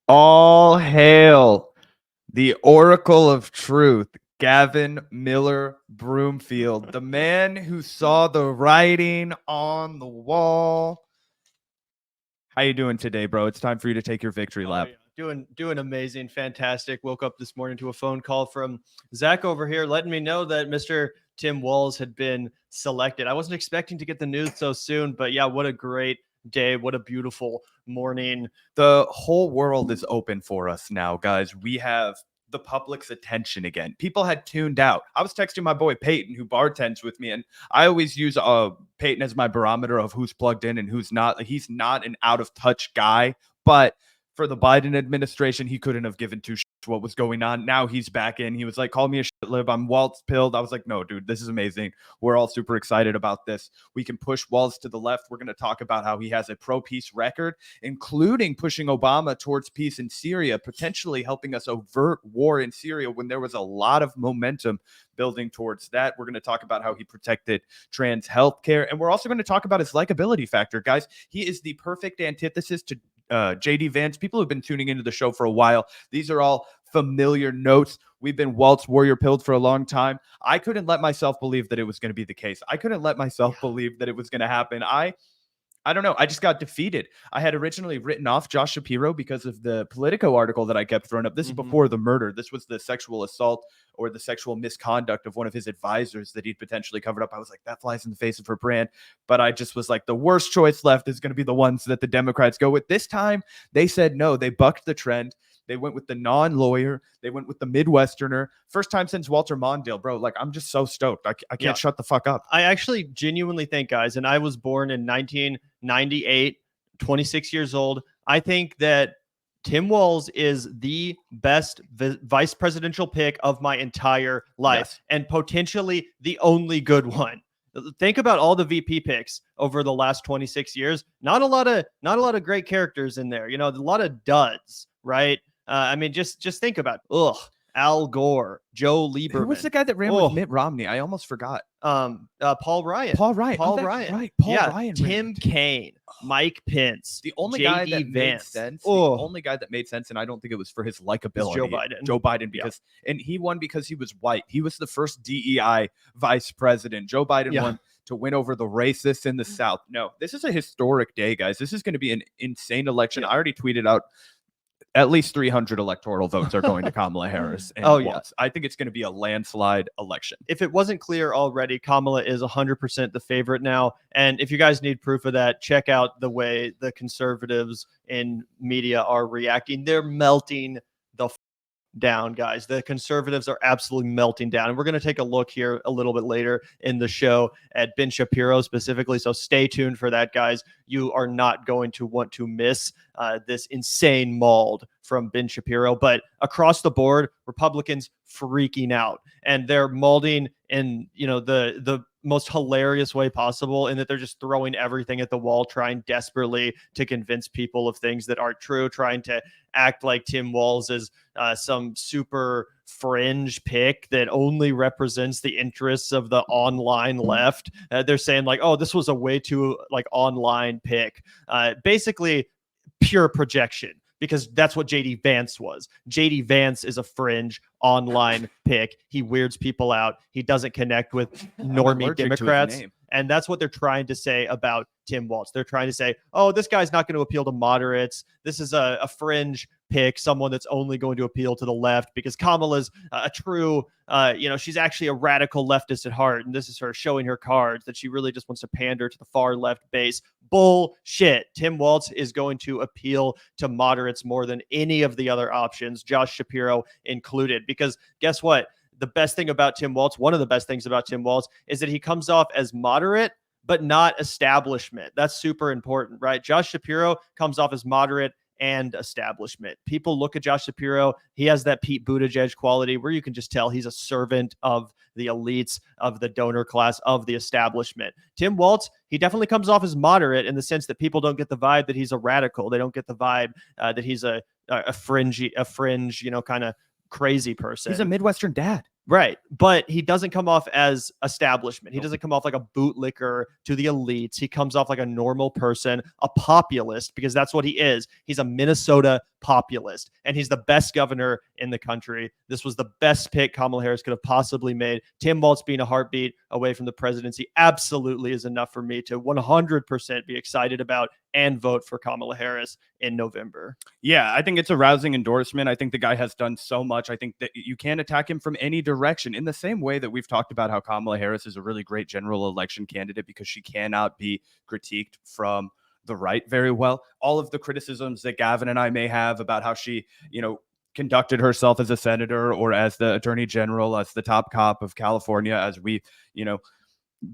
All hail the Oracle of Truth, Gavin Miller Broomfield, the man who saw the writing on the wall. How you doing today, bro? It's time for you to take your victory lap. Yeah. Doing amazing, fantastic. Woke up this morning to a phone call from Zach over here letting me know that Mr. Tim Walz had been selected. I wasn't expecting to get the news so soon, but yeah, what a great day. What a beautiful morning. The whole world is open for us now, guys. We have the public's attention again. People had tuned out. I was texting my boy Peyton, who bartends with me, and I always use Peyton as my barometer of who's plugged in and who's not. He's not an out of touch guy, but for the Biden administration, he couldn't have given two shits what was going on. Now he's back in. He was like, call me a shit lib. I'm Walz pilled. I was like, no, dude, this is amazing. We're all super excited about this. We can push Walz to the left. We're going to talk about how he has a pro-peace record, including pushing Obama towards peace in Syria, potentially helping us avert war in Syria when there was a lot of momentum building towards that. We're going to talk about how he protected trans healthcare. And we're also going to talk about his likability factor, guys. He is the perfect antithesis to JD Vance. People who've been tuning into the show for a while, these are all familiar notes. We've been Walz warrior pilled for a long time. I couldn't let myself believe that it was going to be the case. I couldn't let myself believe that it was going to happen. I don't know. I just got defeated. I had originally written off Josh Shapiro because of the Politico article that I kept throwing up. This is before the murder. This was the sexual assault or the sexual misconduct of one of his advisors that he'd potentially covered up. I was like, that flies in the face of her brand. But I just was like, the worst choice left is going to be the ones that the Democrats go with. This time, they said no. They bucked the trend. They went with the non-lawyer. They went with the Midwesterner. First time since Walter Mondale, bro. Like, I'm just so stoked. I can't shut the fuck up. I actually genuinely think, guys, and I was born in 1998, 26 years old. I think that Tim Walz is the best vice presidential pick of my entire life, and potentially the only good one. Think about all the VP picks over the last 26 years. Not a lot of great characters in there. You know, a lot of duds, right? I mean, just think about Al Gore, Joe Lieberman. Who was the guy that ran with Mitt Romney? I almost forgot. Paul Ryan. Paul Ryan. Right. Paul Ryan. Tim Kaine, Mike Pence. The only guy that made sense. The only guy that made sense, and I don't think it was for his likability. Joe Biden. Joe Biden, because and he won because he was white. He was the first DEI vice president. Joe Biden won to win over the racists in the South. No, this is a historic day, guys. This is going to be an insane election. I already tweeted out at least 300 electoral votes are going to Kamala Harris. And I think it's going to be a landslide election. If it wasn't clear already, Kamala is 100% the favorite now. And if you guys need proof of that, check out the way the conservatives in media are reacting. They're melting the down, guys. The conservatives are absolutely melting down. And we're going to take a look here a little bit later in the show at Ben Shapiro specifically. So stay tuned for that, guys. You are not going to want to miss this insane mauled from Ben Shapiro. But across the board, Republicans freaking out, and they're mauling in, you know, the most hilarious way possible, in that they're just throwing everything at the wall, trying desperately to convince people of things that aren't true, trying to act like Tim Walz is some super fringe pick that only represents the interests of the online left. They're saying like, oh, this was a way too like online pick. Basically pure projection, because that's what JD Vance was. JD Vance is a fringe online pick. He weirds people out. He doesn't connect with normie Democrats. And that's what they're trying to say about Tim Walz. They're trying to say, oh, this guy's not going to appeal to moderates. This is a fringe pick, someone that's only going to appeal to the left, because Kamala's a true, she's actually a radical leftist at heart. And this is her showing her cards that she really just wants to pander to the far left base. Bullshit. Tim Walz is going to appeal to moderates more than any of the other options, Josh Shapiro included, because guess what? The best thing about Tim Walz, one of the best things about Tim Walz, is that he comes off as moderate, but not establishment. That's super important, right? Josh Shapiro comes off as moderate and establishment. People look at Josh Shapiro. He has that Pete Buttigieg quality where you can just tell he's a servant of the elites, of the donor class, of the establishment. Tim Walz, he definitely comes off as moderate in the sense that people don't get the vibe that he's a radical. They don't get the vibe that he's a fringe, kind of crazy person. He's a Midwestern dad. Right. But he doesn't come off as establishment. He doesn't come off like a bootlicker to the elites. He comes off like a normal person, a populist, because that's what he is. He's a Minnesota populist. And he's the best governor in the country. This was the best pick Kamala Harris could have possibly made. Tim Walz being a heartbeat away from the presidency absolutely is enough for me to 100% be excited about and vote for Kamala Harris in November. Yeah, I think it's a rousing endorsement. I think the guy has done so much. I think that you can't attack him from any direction, in the same way that we've talked about how Kamala Harris is a really great general election candidate because she cannot be critiqued from the right very well. All of the criticisms that Gavin and I may have about how she, conducted herself as a senator or as the attorney general, as the top cop of California, as we,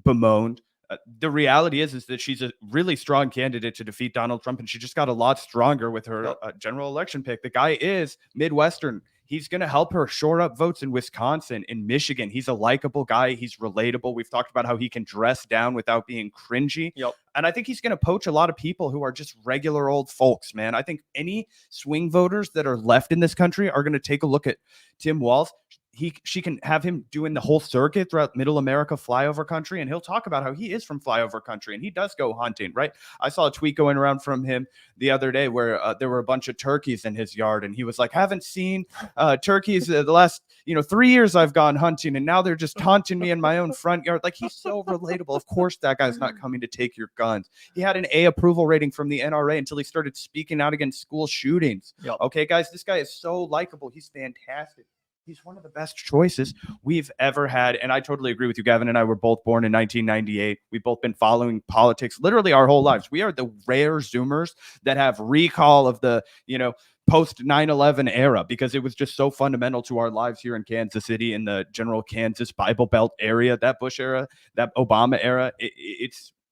bemoaned. The reality is that she's a really strong candidate to defeat Donald Trump, and she just got a lot stronger with her general election pick. The guy is Midwestern. He's going to help her shore up votes in Wisconsin, in Michigan. He's a likable guy. He's relatable. We've talked about how he can dress down without being cringy. Yep. And I think he's going to poach a lot of people who are just regular old folks, man. I think any swing voters that are left in this country are going to take a look at Tim Walz. She can have him doing the whole circuit throughout middle America, flyover country, and he'll talk about how he is from flyover country and he does go hunting, right? I saw a tweet going around from him the other day where there were a bunch of turkeys in his yard, and he was like, haven't seen turkeys the last 3 years I've gone hunting, and now they're just taunting me in my own front yard. Like, he's so relatable. Of course that guy's not coming to take your guns. He had an A approval rating from the NRA until he started speaking out against school shootings. Yep. Okay, guys, this guy is so likable. He's fantastic. He's one of the best choices we've ever had. And I totally agree with you. Gavin and I were both born in 1998. We've both been following politics literally our whole lives. We are the rare Zoomers that have recall of the, post 9/11 era, because it was just so fundamental to our lives here in Kansas City, in the general Kansas Bible Belt area, that Bush era, that Obama era.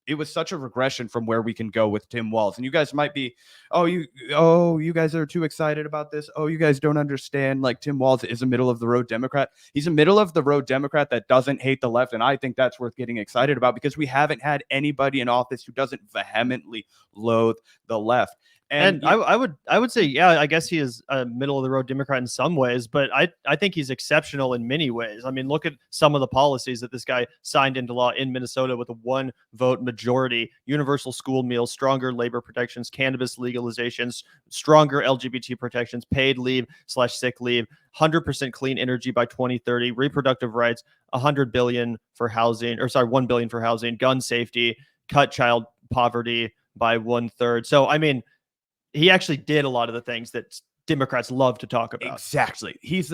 It was such a regression from where we can go with Tim Walz. And you guys might be, you guys are too excited about this. Oh, you guys don't understand. Like, Tim Walz is a middle of the road Democrat. He's a middle of the road Democrat that doesn't hate the left. And I think that's worth getting excited about, because we haven't had anybody in office who doesn't vehemently loathe the left. And I would say, yeah, I guess he is a middle of the road Democrat in some ways, but I think he's exceptional in many ways. I mean, look at some of the policies that this guy signed into law in Minnesota with a 1-vote majority: universal school meals, stronger labor protections, cannabis legalizations, stronger LGBT protections, paid leave/sick leave, 100% clean energy by 2030, reproductive rights, $100 billion for housing, $1 billion for housing, gun safety, cut child poverty by 1/3. So, I mean, he actually did a lot of the things that Democrats love to talk about. Exactly. He's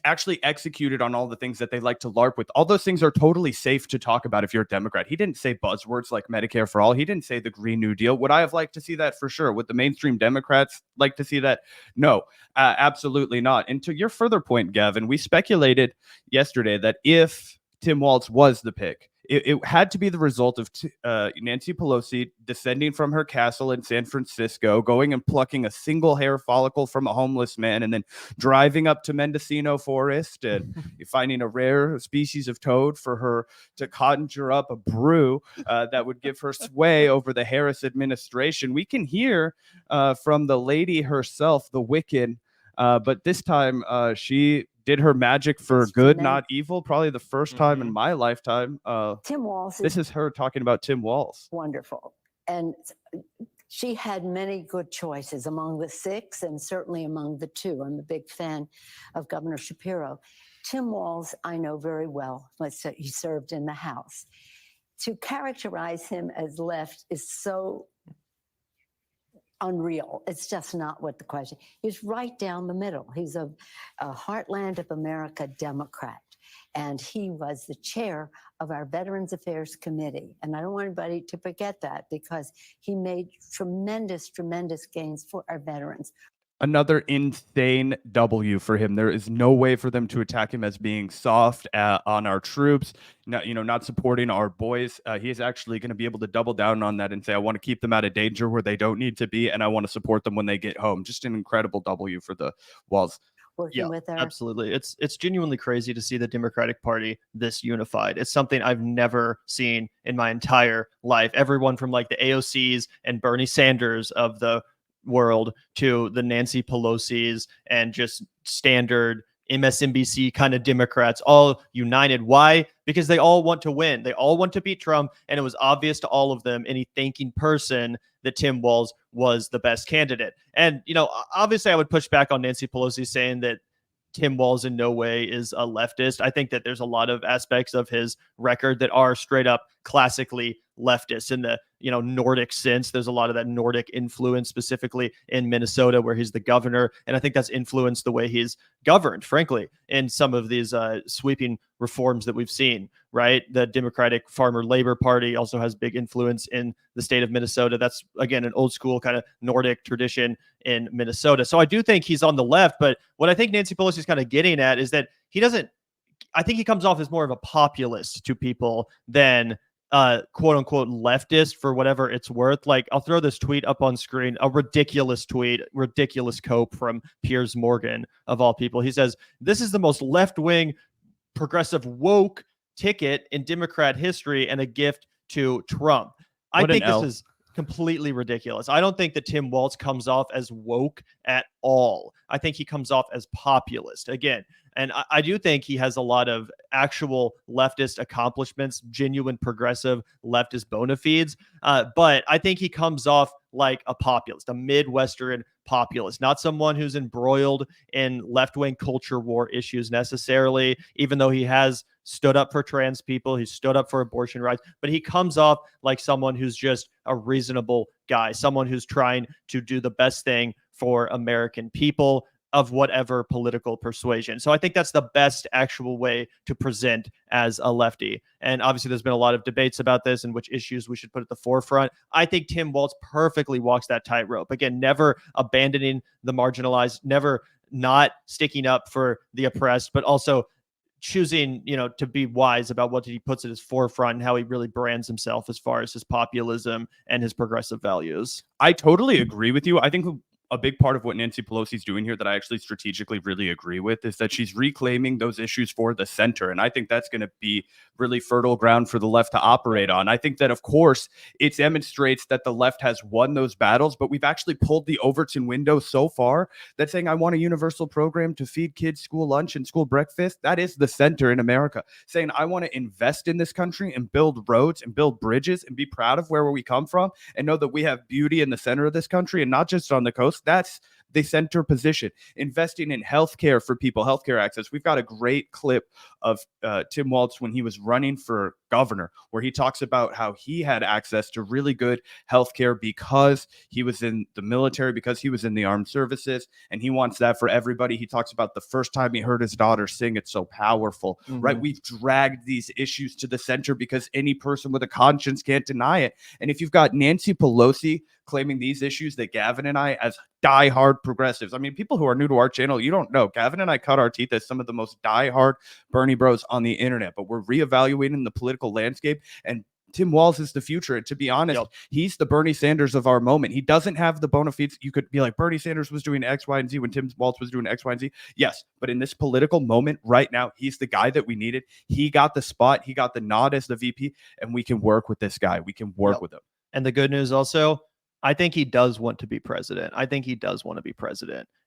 actually executed on all the things that they like to LARP with. All those things are totally safe to talk about if you're a Democrat. He didn't say buzzwords like Medicare for all. He didn't say the Green New Deal. Would I have liked to see that? For sure. Would the mainstream Democrats like to see that? No, absolutely not. And to your further point, Gavin, we speculated yesterday that if Tim Walz was the pick, it had to be the result of Nancy Pelosi descending from her castle in San Francisco, going and plucking a single hair follicle from a homeless man, and then driving up to Mendocino Forest and finding a rare species of toad for her to conjure up a brew that would give her sway over the Harris administration. We can hear from the lady herself, the Wiccan, but this time she did her magic for good, not evil. Probably the first time in my lifetime. Tim Walz. This is her talking about Tim Walz. Wonderful. And she had many good choices among the 6 and certainly among the 2. I'm a big fan of Governor Shapiro. Tim Walz, I know very well. Let's say he served in the House. To characterize him as left is so unreal. It's just not what the question. He's right down the middle. He's a heartland of America Democrat, and he was the chair of our Veterans Affairs Committee. And I don't want anybody to forget that, because he made tremendous gains for our veterans. Another insane W for him. There is no way for them to attack him as being soft on our troops, not supporting our boys. He is actually going to be able to double down on that and say, I want to keep them out of danger where they don't need to be, and I want to support them when they get home. Just an incredible W for the Walz. Working with her. Absolutely. It's genuinely crazy to see the Democratic Party this unified. It's something I've never seen in my entire life. Everyone from like the AOCs and Bernie Sanders of the world to the Nancy Pelosi's and just standard MSNBC kind of Democrats all united. Why? Because they all want to win. They all want to beat Trump. And it was obvious to all of them, any thinking person, that Tim Walz was the best candidate. And, obviously I would push back on Nancy Pelosi saying that Tim Walz in no way is a leftist. I think that there's a lot of aspects of his record that are straight up classically leftist in the Nordic sense. There's a lot of that Nordic influence, specifically in Minnesota, where he's the governor, and I think that's influenced the way he's governed, frankly, in some of these sweeping reforms that we've seen. Right, the Democratic Farmer Labor Party also has big influence in the state of Minnesota. That's again an old school kind of Nordic tradition in Minnesota. So I do think he's on the left, but what I think Nancy Pelosi is kind of getting at is that he doesn't. I think he comes off as more of a populist to people than quote unquote leftist, for whatever it's worth. Like, I'll throw this tweet up on screen, a ridiculous tweet, ridiculous cope from Piers Morgan of all people. He says, "This is the most left-wing, progressive, woke ticket in Democrat history and a gift to Trump." I think this is completely ridiculous. I don't think that Tim Walz comes off as woke at all. I think he comes off as populist again. And I do think he has a lot of actual leftist accomplishments, genuine progressive leftist bona fides. But I think he comes off like a populist, a Midwestern populist, not someone who's embroiled in left-wing culture war issues necessarily, even though he has stood up for trans people, he stood up for abortion rights, but he comes off like someone who's just a reasonable guy, someone who's trying to do the best thing for American people of whatever political persuasion. So I think that's the best actual way to present as a lefty. And obviously there's been a lot of debates about this and which issues we should put at the forefront. I think Tim Walz perfectly walks that tightrope. Again, never abandoning the marginalized, never not sticking up for the oppressed, but also choosing, to be wise about what he puts at his forefront and how he really brands himself as far as his populism and his progressive values. I totally agree with you. I think a big part of what Nancy Pelosi is doing here that I actually strategically really agree with is that she's reclaiming those issues for the center. And I think that's going to be really fertile ground for the left to operate on. I think that, of course, it demonstrates that the left has won those battles, but we've actually pulled the Overton window so far that saying, I want a universal program to feed kids school lunch and school breakfast. That is the center in America. Saying, I want to invest in this country and build roads and build bridges and be proud of where we come from and know that we have beauty in the center of this country and not just on the coast. That's the center position. Investing in healthcare for people, healthcare access. We've got a great clip of Tim Walz when he was running for governor, where he talks about how he had access to really good healthcare because he was in the military, because he was in the armed services, and he wants that for everybody. He talks about the first time he heard his daughter sing, it's so powerful, right? We've dragged these issues to the center because any person with a conscience can't deny it. And if you've got Nancy Pelosi claiming these issues that Gavin and I, as diehard progressives, I mean, people who are new to our channel, you don't know, Gavin and I cut our teeth as some of the most diehard Bernie bros on the internet, but we're reevaluating the political landscape, and Tim Walz is the future. And to be honest, he's the Bernie Sanders of our moment. He doesn't have the bona fides. You could be like, Bernie Sanders was doing X, Y, and Z when Tim Walz was doing X, Y, and Z. Yes, but in this political moment right now, he's the guy that we needed. He got the spot. He got the nod as the VP, and we can work with this guy. We can work with him. And the good news also, I think he does want to be president.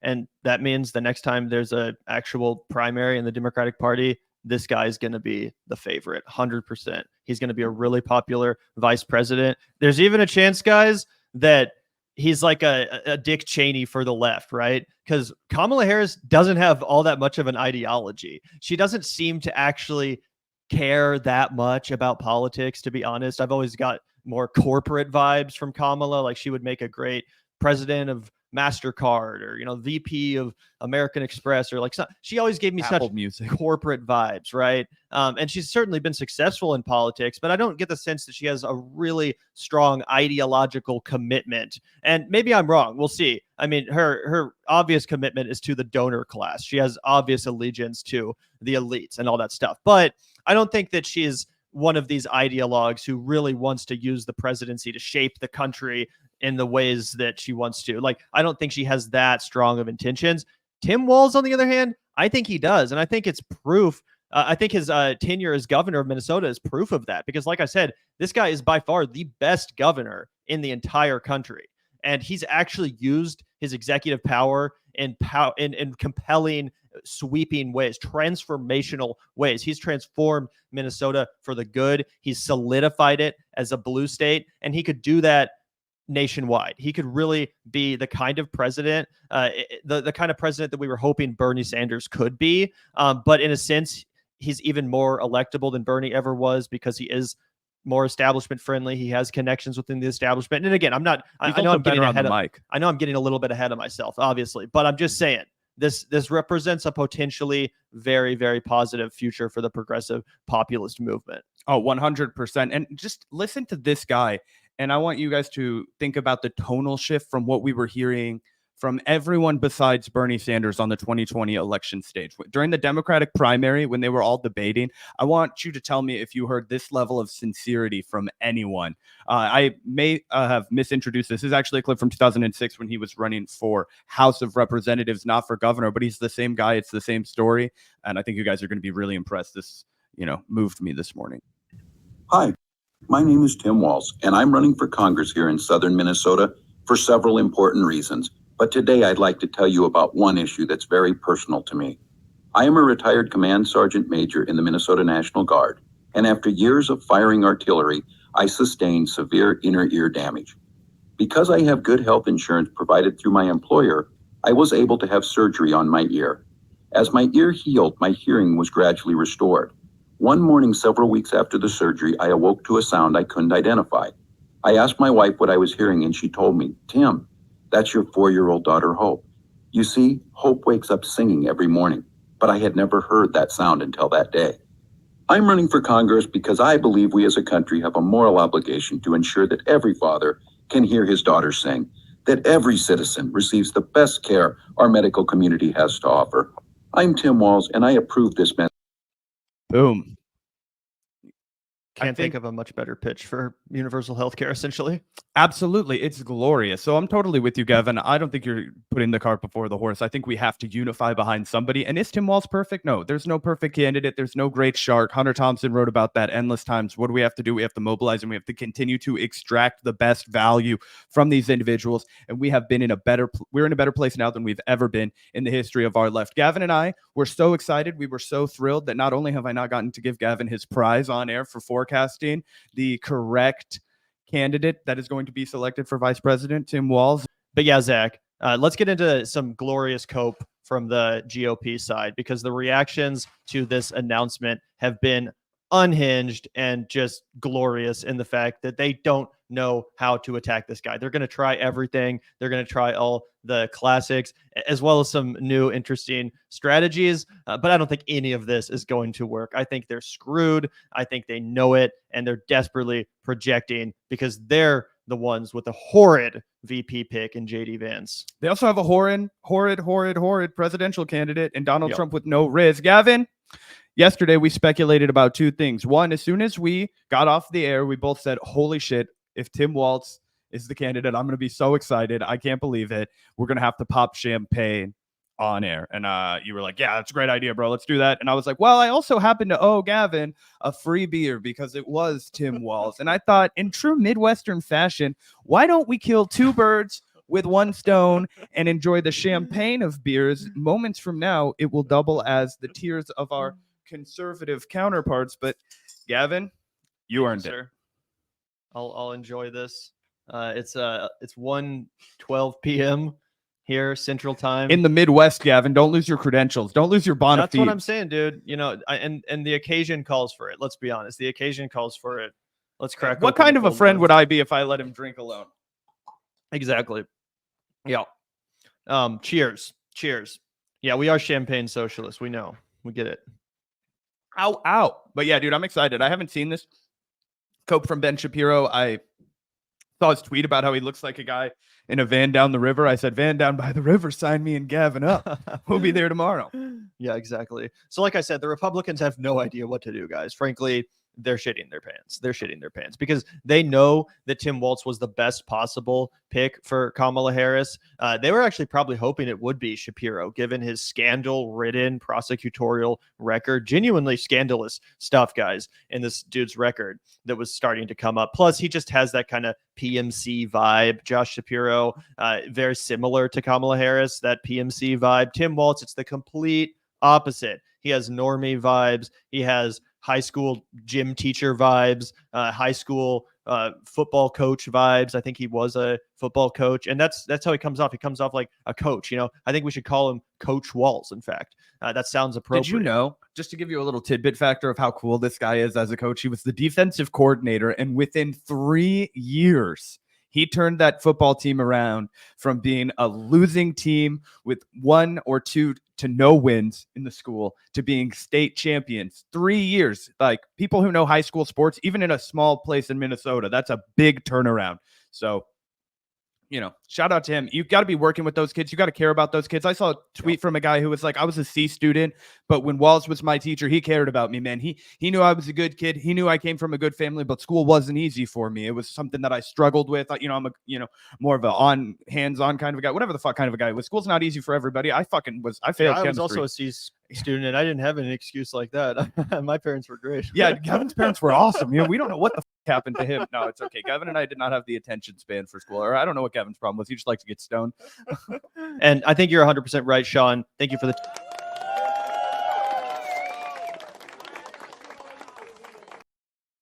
And that means the next time there's an actual primary in the Democratic Party, this guy is going to be the favorite, 100%. He's going to be a really popular vice president. There's even a chance, guys, that he's like a Dick Cheney for the left, right? Because Kamala Harris doesn't have all that much of an ideology. She doesn't seem to actually care that much about politics, to be honest. I've always got more corporate vibes from Kamala. Like, she would make a great president of MasterCard or, VP of American Express, or she always gave me Apple such Music corporate vibes, right? And she's certainly been successful in politics, but I don't get the sense that she has a really strong ideological commitment. And maybe I'm wrong. We'll see. I mean, her obvious commitment is to the donor class. She has obvious allegiance to the elites and all that stuff. But I don't think that she's one of these ideologues who really wants to use the presidency to shape the country in the ways that she wants to. Like, I don't think she has that strong of intentions. Tim Walz, on the other hand, I think he does. And I think it's proof. I think his tenure as governor of Minnesota is proof of that. Because like I said, this guy is by far the best governor in the entire country. And he's actually used his executive power in compelling sweeping ways, transformational ways. He's transformed Minnesota for the good. He's solidified it as a blue state, and he could do that nationwide. He could really be the kind of president, the kind of president that we were hoping Bernie Sanders could be. But in a sense, he's even more electable than Bernie ever was because he is more establishment friendly. He has connections within the establishment. And again, I know I'm getting ahead of Mike. I know I'm getting a little bit ahead of myself, obviously, but I'm just saying this represents a potentially very, very positive future for the progressive populist movement. Oh, 100%. And just listen to this guy. And I want you guys to think about the tonal shift from what we were hearing from everyone besides Bernie Sanders on the 2020 election stage. During the Democratic primary, when they were all debating, I want you to tell me if you heard this level of sincerity from anyone. I may have misintroduced this. This is actually a clip from 2006 when he was running for House of Representatives, not for governor, but he's the same guy. It's the same story. And I think you guys are going to be really impressed. This, moved me this morning. Hi, my name is Tim Walz, and I'm running for Congress here in southern Minnesota for several important reasons. But today I'd like to tell you about one issue that's very personal to me. I am a retired command sergeant major in the Minnesota National Guard, and after years of firing artillery, I sustained severe inner ear damage. Because I have good health insurance provided through my employer, I was able to have surgery on my ear. As my ear healed, my hearing was gradually restored. One morning, several weeks after the surgery, I awoke to a sound I couldn't identify. I asked my wife what I was hearing, and she told me, "Tim, that's your 4-year-old daughter, Hope. You see, Hope wakes up singing every morning, but I had never heard that sound until that day." I'm running for Congress because I believe we as a country have a moral obligation to ensure that every father can hear his daughter sing, that every citizen receives the best care our medical community has to offer. I'm Tim Walz, and I approve this message. Boom. Can't think of a much better pitch for universal health care, essentially. Absolutely. It's glorious. So I'm totally with you, Gavin. I don't think you're putting the cart before the horse. I think we have to unify behind somebody. And is Tim Walz perfect? No, there's no perfect candidate. There's no great shark. Hunter Thompson wrote about that endless times. What do we have to do? We have to mobilize, and we have to continue to extract the best value from these individuals. And we're in a better place now than we've ever been in the history of our left. Gavin and I were so excited. We were so thrilled that not only have I not gotten to give Gavin his prize on air for forecasting the correct candidate that is going to be selected for vice president, Tim Walz. But yeah, Zach, let's get into some glorious cope from the GOP side, because the reactions to this announcement have been unhinged and just glorious in the fact that they don't know how to attack this guy. They're going to try everything. They're going to try all the classics, as well as some new interesting strategies. But I don't think any of this is going to work. I think they're screwed. I think they know it, and they're desperately projecting because they're the ones with the horrid VP pick in JD Vance. They also have a horrid presidential candidate in Donald Trump with no riz. Gavin, yesterday we speculated about two things. One, as soon as we got off the air, we both said, holy shit, if Tim Walz is the candidate, I'm going to be so excited. I can't believe it. We're going to have to pop champagne on air. And you were like, yeah, that's a great idea, bro. Let's do that. And I was like, well, I also happen to owe Gavin a free beer because it was Tim Walz. And I thought, in true Midwestern fashion, why don't we kill two birds with one stone and enjoy the champagne of beers? Moments from now, it will double as the tears of our conservative counterparts. But Gavin, you earned it. I'll enjoy this. It's 1:12 p.m. here Central Time in the Midwest. Gavin, don't lose your credentials. Don't lose your bona fide. That's what I'm saying, dude. And the occasion calls for it. Let's be honest. The occasion calls for it. Let's crack. What kind of a friend would I be if I let him drink alone? Exactly. Yeah. Cheers. Yeah, we are champagne socialists. We know. We get it. Ow. But yeah, dude, I'm excited. I haven't seen this cope from Ben Shapiro. I saw his tweet about how he looks like a guy in a van down the river. I said, van down by the river, sign me and Gavin up. We'll be there tomorrow. Yeah, exactly. So like I said, the Republicans have no idea what to do, guys. Frankly, they're shitting their pants because they know that Tim Walz was the best possible pick for Kamala Harris. They were actually probably hoping it would be Shapiro, given his scandal-ridden prosecutorial record. Genuinely scandalous stuff, guys, in this dude's record that was starting to come up. Plus, he just has that kind of PMC vibe. Josh Shapiro, very similar to Kamala Harris, that PMC vibe. Tim Walz, it's the complete Opposite. He has normie vibes. He has high school gym teacher vibes, high school football coach vibes. I think he was a football coach, and that's how he comes off. He comes off like a coach. I think we should call him Coach Walz. In fact, that sounds appropriate. Did you know, just to give you a little tidbit factor of how cool this guy is as a coach, he was the defensive coordinator, and within 3 years, he turned that football team around from being a losing team with 1 or 2 to no wins in the school to being state champions. 3 years. Like, people who know high school sports, even in a small place in Minnesota, that's a big turnaround. So, shout out to him. You've got to be working with those kids. You got to care about those kids. I saw a tweet from a guy who was like, I was a C student, but when Walz was my teacher, he cared about me, man. He knew I was a good kid. He knew I came from a good family, but school wasn't easy for me. It was something that I struggled with. I'm a, more of a hands-on kind of a guy, whatever the fuck kind of a guy. School's not easy for everybody. I failed I chemistry. was also a C student, and I didn't have an excuse like that. My parents were great. Yeah, Gavin's parents were awesome. We don't know what the happened to him. No, it's okay. Gavin and I did not have the attention span for school, or I don't know what Gavin's problem was. He just likes to get stoned. And I think you're 100% right, Sean. Thank you for the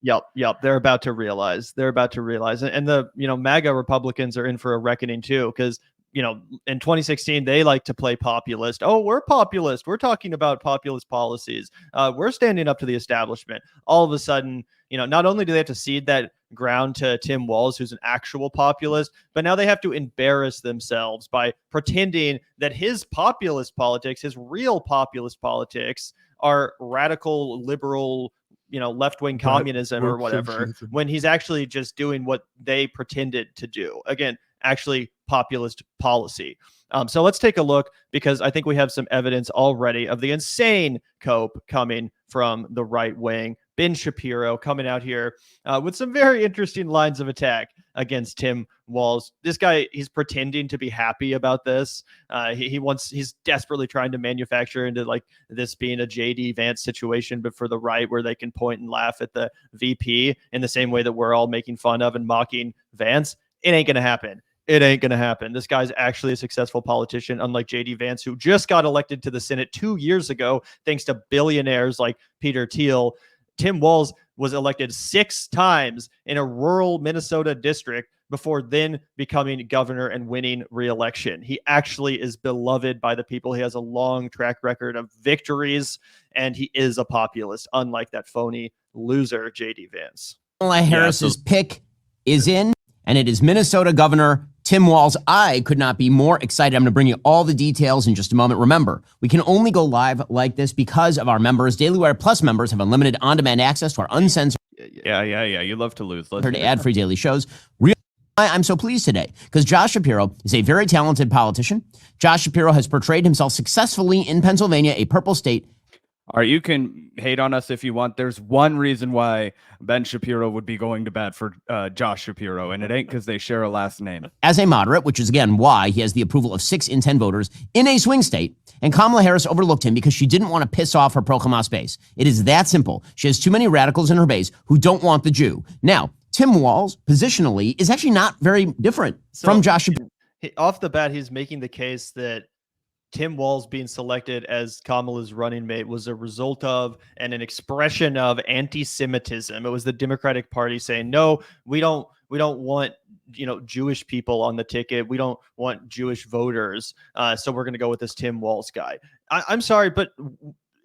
Yep. They're about to realize. And the, MAGA Republicans are in for a reckoning too, because, in 2016, they like to play populist. Oh, we're populist. We're talking about populist policies. We're standing up to the establishment. All of a sudden, not only do they have to cede that ground to Tim Walz, who's an actual populist, but now they have to embarrass themselves by pretending that his populist politics, his real populist politics, are radical liberal, left-wing communism or whatever, when he's actually just doing what they pretended to do. Again, actually populist policy. So let's take a look, because I think we have some evidence already of the insane cope coming from the right wing. Ben Shapiro coming out here with some very interesting lines of attack against Tim Walz. This guy, he's pretending to be happy about this. He's desperately trying to manufacture into like this being a JD Vance situation, but for the right, where they can point and laugh at the VP in the same way that we're all making fun of and mocking Vance. It ain't going to happen. It ain't going to happen. This guy's actually a successful politician, unlike JD Vance, who just got elected to the Senate 2 years ago, thanks to billionaires like Peter Thiel. Tim Walz was elected 6 times in a rural Minnesota district before then becoming governor and winning re-election. He actually is beloved by the people. He has a long track record of victories, and he is a populist, unlike that phony loser, JD Vance. Kamala Harris's pick is in, and it is Minnesota Governor Tim Walz. I could not be more excited. I'm going to bring you all the details in just a moment. Remember, we can only go live like this because of our members. Daily Wire Plus members have unlimited on-demand access to our uncensored, Yeah. You love to lose. ad-free daily shows. I'm so pleased today because Josh Shapiro is a very talented politician. Josh Shapiro has portrayed himself successfully in Pennsylvania, a purple state. All right, you can hate on us if you want. There's one reason why Ben Shapiro would be going to bat for Josh Shapiro, and it ain't because they share a last name. As a moderate, which is, again, why he has the approval of 6 in 10 voters in a swing state, and Kamala Harris overlooked him because she didn't want to piss off her pro-Hamas base. It is that simple. She has too many radicals in her base who don't want the Jew. Now, Tim Walz, positionally, is actually not very different from Josh Shapiro. Off the bat, he's making the case that Tim Walz being selected as Kamala's running mate was a result of and an expression of anti-Semitism. It was the Democratic Party saying, no, we don't want, Jewish people on the ticket. We don't want Jewish voters. So we're going to go with this Tim Walz guy. I'm sorry, but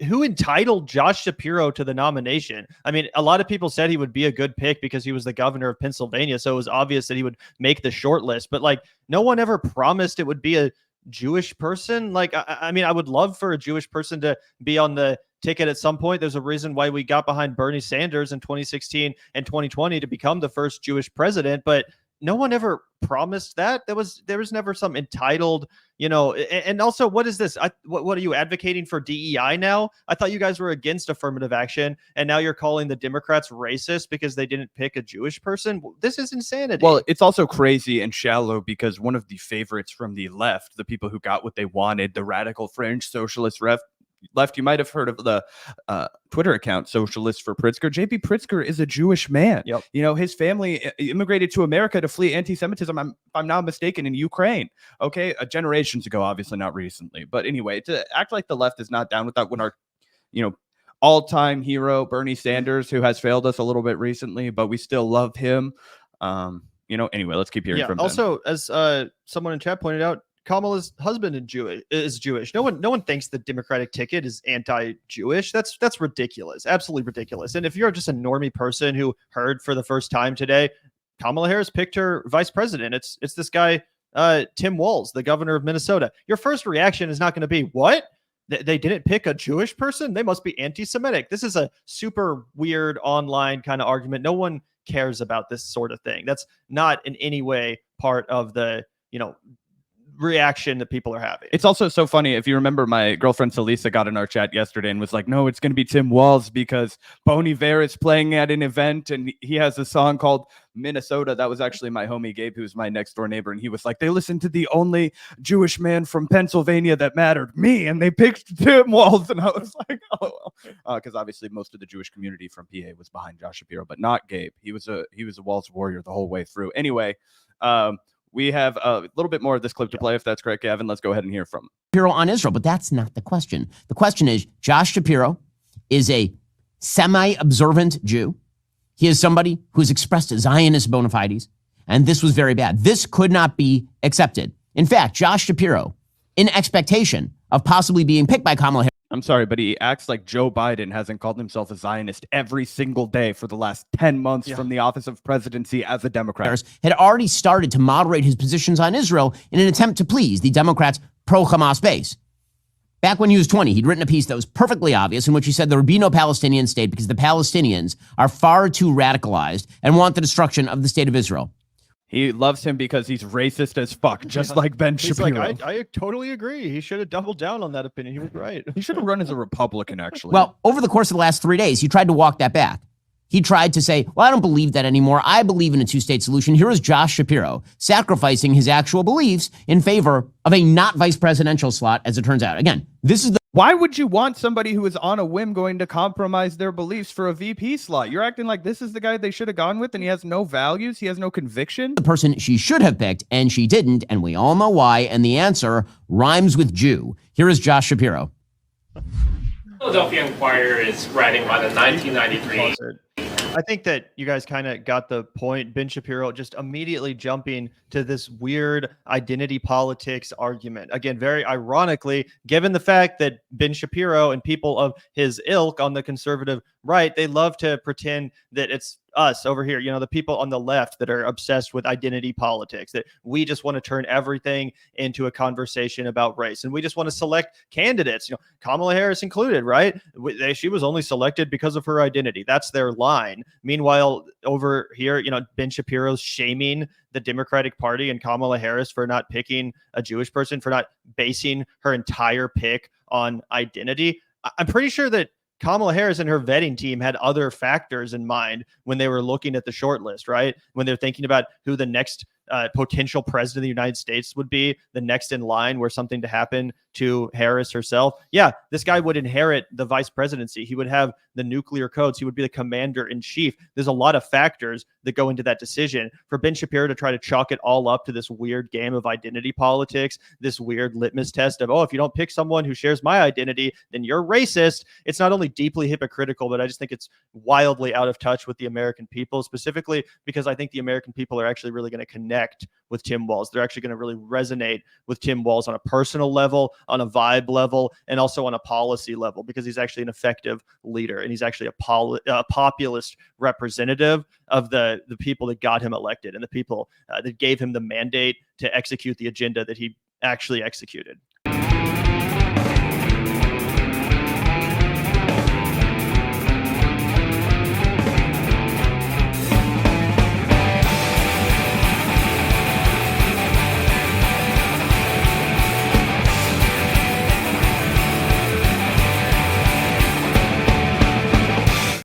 who entitled Josh Shapiro to the nomination? I mean, a lot of people said he would be a good pick because he was the governor of Pennsylvania. So it was obvious that he would make the short list, but like no one ever promised it would be a Jewish person. Like, I mean, I would love for a Jewish person to be on the ticket at some point. There's a reason why we got behind Bernie Sanders in 2016 and 2020 to become the first Jewish president, but no one ever promised that. There was never some entitled, and also, what is this? What are you advocating for DEI now? I thought you guys were against affirmative action, and now you're calling the Democrats racist because they didn't pick a Jewish person. This is insanity. Well, it's also crazy and shallow because one of the favorites from the left, the people who got what they wanted, the radical fringe socialist left, you might have heard of the Twitter account Socialist for Pritzker. J.B. Pritzker is a Jewish man. Yep. You know, his family immigrated to America to flee anti-Semitism, if I'm not mistaken, in Ukraine. Okay, generations ago, obviously not recently. But anyway, to act like the left is not down with that when our, all-time hero Bernie Sanders, who has failed us a little bit recently, but we still love him. Anyway, let's keep hearing from them. Also, as someone in chat pointed out, Kamala's husband is Jewish. No one thinks the Democratic ticket is anti-Jewish. That's ridiculous. Absolutely ridiculous. And if you're just a normie person who heard for the first time today, Kamala Harris picked her vice president. It's this guy, Tim Walz, the governor of Minnesota. Your first reaction is not going to be, what? They didn't pick a Jewish person? They must be anti-Semitic. This is a super weird online kind of argument. No one cares about this sort of thing. That's not in any way part of the, reaction that people are having. It's also so funny. If you remember, my girlfriend Salisa got in our chat yesterday and was like, no, it's going to be Tim Walz because Bon Iver is playing at an event and he has a song called Minnesota. That was actually my homie Gabe, who's my next door neighbor. And he was like, they listened to the only Jewish man from Pennsylvania that mattered, me, and they picked Tim Walz. And I was like, oh, well, because obviously most of the Jewish community from PA was behind Josh Shapiro, but not Gabe. He was a Walz warrior the whole way through. Anyway, we have a little bit more of this clip to play, if that's correct, Gavin. Let's go ahead and hear from Shapiro on Israel, but that's not the question. The question is, Josh Shapiro is a semi-observant Jew. He is somebody who's expressed Zionist bona fides, and this was very bad. This could not be accepted. In fact, Josh Shapiro, in expectation of possibly being picked by Kamala Harris. I'm sorry, but he acts like Joe Biden hasn't called himself a Zionist every single day for the last 10 months from the office of presidency as a Democrat. Had already started to moderate his positions on Israel in an attempt to please the Democrats' pro-Hamas base. Back when he was 20, he'd written a piece that was perfectly obvious in which he said there would be no Palestinian state because the Palestinians are far too radicalized and want the destruction of the state of Israel. He loves him because he's racist as fuck, just like Ben Shapiro. Like, I totally agree. He should have doubled down on that opinion. He was right. He should have run as a Republican, actually. Well, over the course of the last 3 days, he tried to walk that back. He tried to say, well, I don't believe that anymore. I believe in a two-state solution. Here is Josh Shapiro sacrificing his actual beliefs in favor of a not vice presidential slot, as it turns out. Again, this is the... Why would you want somebody who is on a whim going to compromise their beliefs for a VP slot? You're acting like this is the guy they should have gone with and he has no values. He has no conviction. The person she should have picked and she didn't. And we all know why. And the answer rhymes with Jew. Here is Josh Shapiro. Philadelphia Inquirer is writing about the 1993. I think that you guys kind of got the point. Ben Shapiro just immediately jumping to this weird identity politics argument. Again, very ironically, given the fact that Ben Shapiro and people of his ilk on the conservative right, they love to pretend that it's us over here, the people on the left that are obsessed with identity politics, that we just want to turn everything into a conversation about race. And we just want to select candidates, Kamala Harris included, right? She was only selected because of her identity. That's their line. Meanwhile, over here, Ben Shapiro's shaming the Democratic Party and Kamala Harris for not picking a Jewish person, for not basing her entire pick on identity. I'm pretty sure that Kamala Harris and her vetting team had other factors in mind when they were looking at the short list, right? When they're thinking about who the next potential president of the United States would be, the next in line were something to happen to Harris herself. Yeah, this guy would inherit the vice presidency. He would have the nuclear codes. He would be the commander in chief. There's a lot of factors that go into that decision. For Ben Shapiro to try to chalk it all up to this weird game of identity politics, this weird litmus test of, if you don't pick someone who shares my identity, then you're racist. It's not only deeply hypocritical, but I just think it's wildly out of touch with the American people, specifically because I think the American people are actually really going to connect with Tim Walz. They're actually going to really resonate with Tim Walz on a personal level, on a vibe level, and also on a policy level, because he's actually an effective leader and he's actually a populist representative of the people that got him elected and the people that gave him the mandate to execute the agenda that he actually executed.